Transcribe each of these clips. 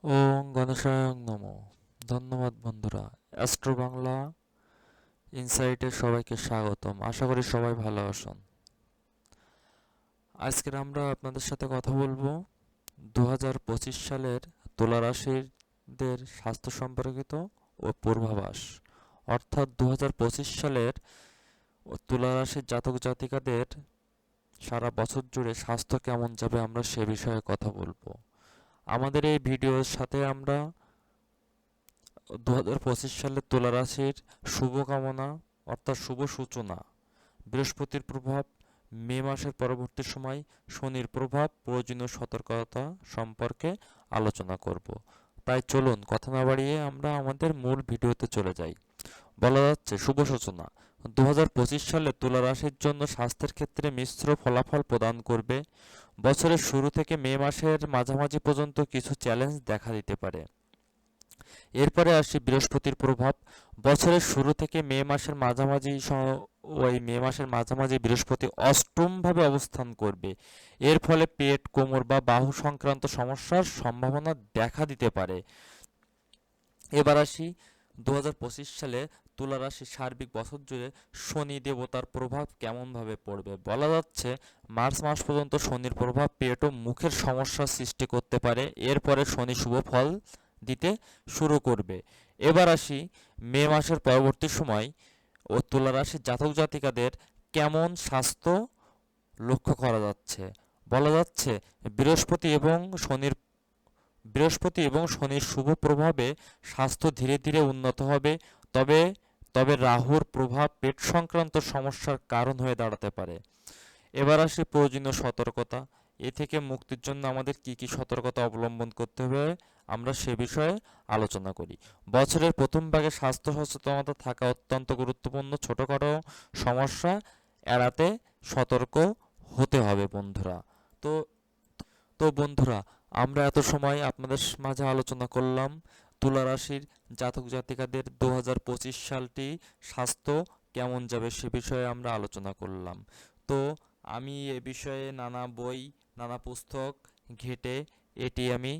ওম গণেশায় নমঃ। ধন্যবাদ বন্ধুরা। অ্যাস্ট্রো বাংলা ইনসাইটে সবাইকে স্বাগতম। আশা করি সবাই ভালো আছেন। আজকের আমরা আপনাদের সাথে কথা বলবো 2025 সালের তুলা রাশিদের স্বাস্থ্য সম্পর্কিত ও পূর্বাভাস। অর্থাৎ 2025 সালের তুলা রাশির জাতক জাতিকাদের সারা বছর জুড়ে স্বাস্থ্য কেমন যাবে আমরা সে বিষয়ে কথা বলবো। আমাদের এই ভিডিওর সাথে আমরা 2025 সালে তুলা রাশির শুভকামনা অর্থাৎ শুভ সূচনা, বৃহস্পতির প্রভাব, মে মাসের পরবর্তী সময় শনির প্রভাব, প্রয়োজনীয় সতর্কতা সম্পর্কে আলোচনা করব। তাই চলুন কথা না বাড়িয়ে আমরা আমাদের মূল ভিডিওতে চলে যাই। বলা যাচ্ছে শুভ সূচনা 2025 সালে তুলা রাশির জন্য স্বাস্থ্যের ক্ষেত্রে মিশ্র ফলাফল প্রদান করবে। বছরের শুরু থেকে মে মাসের মাঝামাঝি পর্যন্ত কিছু চ্যালেঞ্জ দেখা দিতে পারে। এরপরে আসি বৃহস্পতির প্রভাব। বছরের শুরু থেকে মে মাসের মাঝামাঝি বৃহস্পতি অষ্টমভাবে অবস্থান করবে। এর ফলে পেট, কোমর বা বাহু সংক্রান্ত সমস্যার সম্ভাবনা দেখা দিতে পারে। এবার আসি 2025 সালে তুলা রাশির সার্বিক বছর জুড়ে শনি দেবতার প্রভাব কেমনভাবে পড়বে। বলা যাচ্ছে মার্চ মাস পর্যন্ত শনির প্রভাব পেট ও মুখের সমস্যার সৃষ্টি করতে পারে। এরপরে শনি শুভ ফল দিতে শুরু করবে। এবার আসি মে মাসের পরবর্তী সময় ও তুলা রাশির জাতক জাতিকাদের কেমন স্বাস্থ্য লক্ষ্য করা যাচ্ছে। বলা যাচ্ছে বৃহস্পতি এবং শনির শুভ প্রভাবে স্বাস্থ্য ধীরে ধীরে উন্নত হবে। তবে তবে রাহুর প্রভাব পেট সংক্রান্ত সমস্যার কারণ হয়ে দাঁড়াতে পারে। এবার আসি প্রয়োজনীয় সতর্কতা। এ থেকে মুক্তির জন্য আমাদের কি কি সতর্কতা অবলম্বন করতে হবে আমরা সে বিষয়ে আলোচনা করি। বছরের প্রথম ভাগে স্বাস্থ্য সচেতনতা থাকা অত্যন্ত গুরুত্বপূর্ণ। ছোটখাটো সমস্যা এড়াতে সতর্ক হতে হবে বন্ধুরা। তো তো বন্ধুরা, আমরা এত সময় আপনাদের মাঝে আলোচনা করলাম তুলা রাশির জাতক জাতিকাদের 2025 সালটি স্বাস্থ্য কেমন যাবে সে বিষয়ে আমরা আলোচনা করলাম। তো আমি এ বিষয়ে নানা বই, নানা পুস্তক ঘেঁটে এটি আমি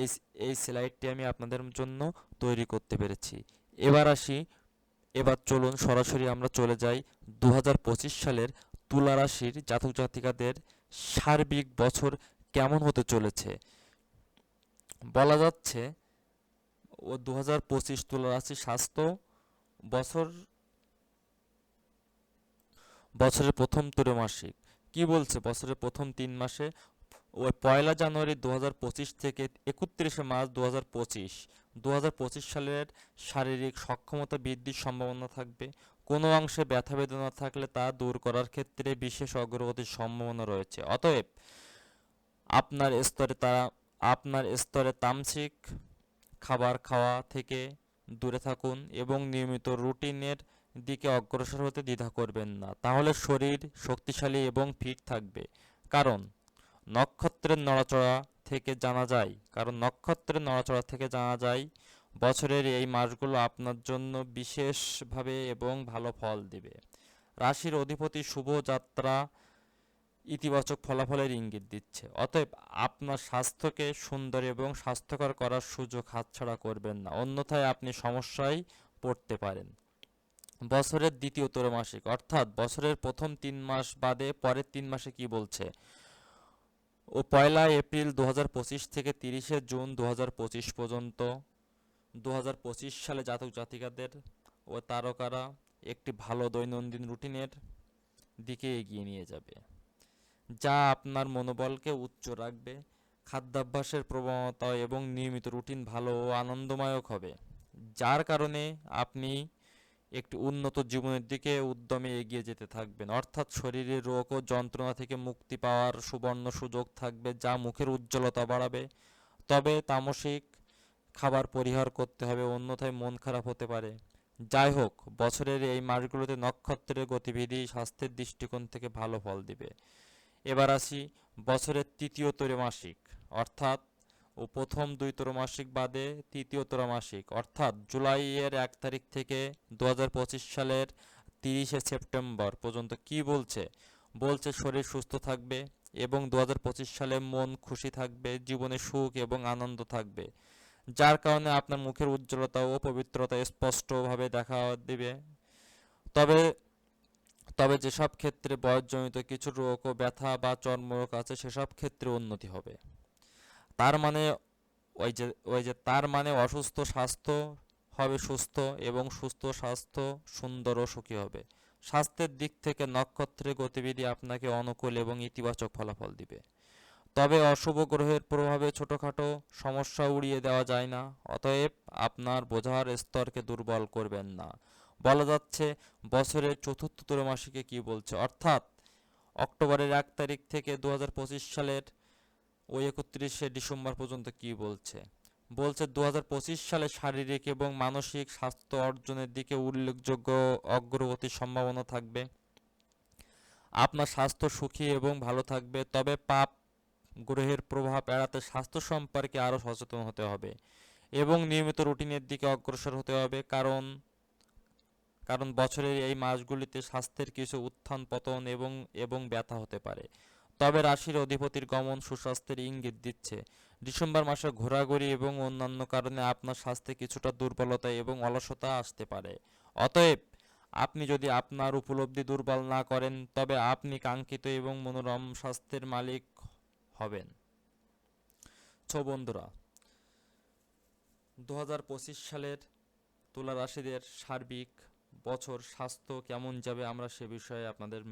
এই এই স্লাইডটি আমি আপনাদের জন্য তৈরি করতে পেরেছি। এবার আসি, এবার চলুন সরাসরি আমরা চলে যাই 2025 সালের তুলা রাশির জাতক জাতিকাদের সার্বিক বছর কেমন হতে চলেছে। বলা যাচ্ছে 2025 তুলা রাশির স্বাস্থ্য বছর বছরের প্রথম ত্রৈমাসিক কি বলছে বছরের প্রথম 3 মাসে ওই 1 জানুয়ারি 2025 থেকে 31 মার্চ 2025 সালের শারীরিক সক্ষমতা বৃদ্ধির সম্ভাবনা থাকবে। কোনো অংশে ব্যথা বেদনা থাকলে তা দূর করার ক্ষেত্রে বিশেষ অগ্রগতির সম্ভাবনা রয়েছে। অতএব আপনার স্তরে তা আপনার স্তরে তামসিক খাবার খাওয়া থেকে দূরে থাকুন এবং নিয়মিত রুটিনের দিকে অগ্রসর হতে দ্বিধা করবেন না। তাহলে শরীর শক্তিশালী এবং ফিট থাকবে। কারণ নক্ষত্রের নড়াচড়া থেকে জানা যায় বছরের এই মাসগুলো আপনার জন্য বিশেষভাবে এবং ভালো ফল দিবে। রাশির অধিপতি শুভ যাত্রা ইতিবাচক ফলাফলের ইঙ্গিত দিচ্ছে। অতএব আপনার স্বাস্থ্যকে সুন্দর এবং স্বাস্থ্যকর করার সুযোগ হাতছাড়া করবেন না, অন্যথায় আপনি সমস্যায় পড়তে পারেন। বছরের দ্বিতীয় ত্রৈমাসিক অর্থাৎ বছরের প্রথম 3 মাস বাদে পরের 3 মাসে কি বলছে। 1 এপ্রিল 2025 থেকে 30 জুন 2025 পর্যন্ত 2025 সালে জাতক জাতিকাদের ও তারকারা একটি ভালো দৈনন্দিন রুটিনের দিকে এগিয়ে নিয়ে যাবে, যা আপনার মনোবলকে উচ্চ রাখবে। খাদ্যাভ্যাসের প্রবণতা এবং নিয়মিত রুটিন ভালো ও আনন্দদায়ক হবে, যার কারণে আপনি একটি উন্নত জীবনের দিকে উদ্যমে এগিয়ে যেতে থাকবেন। অর্থাৎ শরীরের রোগ ও যন্ত্রণা থেকে মুক্তি পাওয়ার সুবর্ণ সুযোগ থাকবে, যা মুখের উজ্জ্বলতা বাড়াবে। তবে তামসিক খাবার পরিহার করতে হবে, অন্যথায় মন খারাপ হতে পারে। যাই হোক, বছরের এই মাসগুলোতে নক্ষত্রের গতিবিধি স্বাস্থ্যের দৃষ্টিকোণ থেকে ভালো ফল দিবে। এবার আসি বছরের তৃতীয় ত্রৈমাসিক অর্থাৎ প্রথম 2 ত্রৈমাসিক বাদে তৃতীয় ত্রৈমাসিক অর্থাৎ জুলাইয়ের 1 তারিখ থেকে 2025 সালের 30 সেপ্টেম্বর পর্যন্ত কি বলছে। শরীর সুস্থ থাকবে, এবং 2025 সালে মন খুশি থাকবে, জীবনে সুখ এবং আনন্দ থাকবে, যার কারণে আপনার মুখের উজ্জ্বলতা ও পবিত্রতা স্পষ্টভাবে দেখা দিবে। তবে তবে যেসব ক্ষেত্রে বয়সজনিত কিছু রোগ ও ব্যথা বা চর্মরোগ আছে সেসব ক্ষেত্রে উন্নতি হবে। তার মানে তার মানে অসুস্থ স্বাস্থ্য হবে সুস্থ, এবং সুস্থ স্বাস্থ্য সুন্দর ও সুখী হবে। স্বাস্থ্যের দিক থেকে নক্ষত্রের গতিবিধি আপনাকে অনুকূল এবং ইতিবাচক ফলাফল দিবে। তবে অশুভ গ্রহের প্রভাবে ছোটখাটো সমস্যা উড়িয়ে দেওয়া যায় না, অতএব আপনার বোঝার স্তরকে দুর্বল করবেন না। বলা যাচ্ছে বছরের চতুর্থ ত্রৈমাসিকে কি বলছে, অর্থাৎ অক্টোবরের 1 তারিখ থেকে 2025 সালের ওই 31শে ডিসেম্বর পর্যন্ত কি বলছে। বলছে 2025 সালে শারীরিক এবং মানসিক স্বাস্থ্য অর্জনের দিকে উল্লেখযোগ্য অগ্রগতির সম্ভাবনা থাকবে। আপনার স্বাস্থ্য সুখী এবং ভালো থাকবে, তবে পাপ গ্রহের প্রভাব এড়াতে স্বাস্থ্য সম্পর্কে আরও সচেতন হতে হবে এবং নিয়মিত রুটিনের দিকে অগ্রসর হতে হবে। কারণ কারণ বছরের এই মাসগুলিতে স্বাস্থ্যের কিছু উত্থান পতন এবং ব্যথা হতে পারে। তবে রাশির অধিপতির গমন সুস্বাস্থ্যের ইঙ্গিত দিচ্ছে। ডিসেম্বর মাসে ঘোরাঘুরি এবং অন্যান্য কারণে আপনার স্বাস্থ্যে কিছুটা দুর্বলতা এবং অলসতা আসতে পারে। অতএব আপনি যদি আপনার উপলব্ধি দুর্বল না করেন, তবে আপনি কাঙ্ক্ষিত এবং মনোরম স্বাস্থ্যের মালিক হবেন। বন্ধুরা, 2025 সালের তুলা রাশিদের সার্বিক বছর স্বাস্থ্য কেমন যাবে আমরা সে বিষয়ে আপনাদের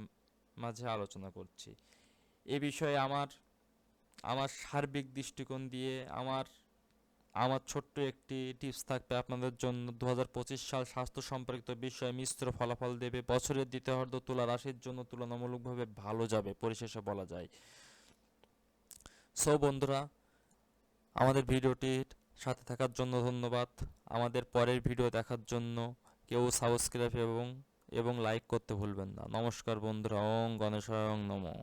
মাঝে আলোচনা করছি। এ বিষয়ে আমার আমার সার্বিক দৃষ্টিকোণ দিয়ে আমার আমার ছোট্ট একটি টিপস থাকবে আপনাদের জন্য। 2025 সাল স্বাস্থ্য সম্পর্কিত বিষয়ে মিশ্র ফলাফল দেবে। বছরের দ্বিতীয়ার্ধ তুলা রাশির জন্য তুলনামূলকভাবে ভালো যাবে, পরিশেষে বলা যায়। বন্ধুরা, আমাদের ভিডিওটির সাথে থাকার জন্য ধন্যবাদ। আমাদের পরের ভিডিও দেখার জন্য কেউ সাবস্ক্রাইব এবং লাইক করতে ভুলবেন না। নমস্কার বন্ধুরা, ওং গণেশায় নমঃ।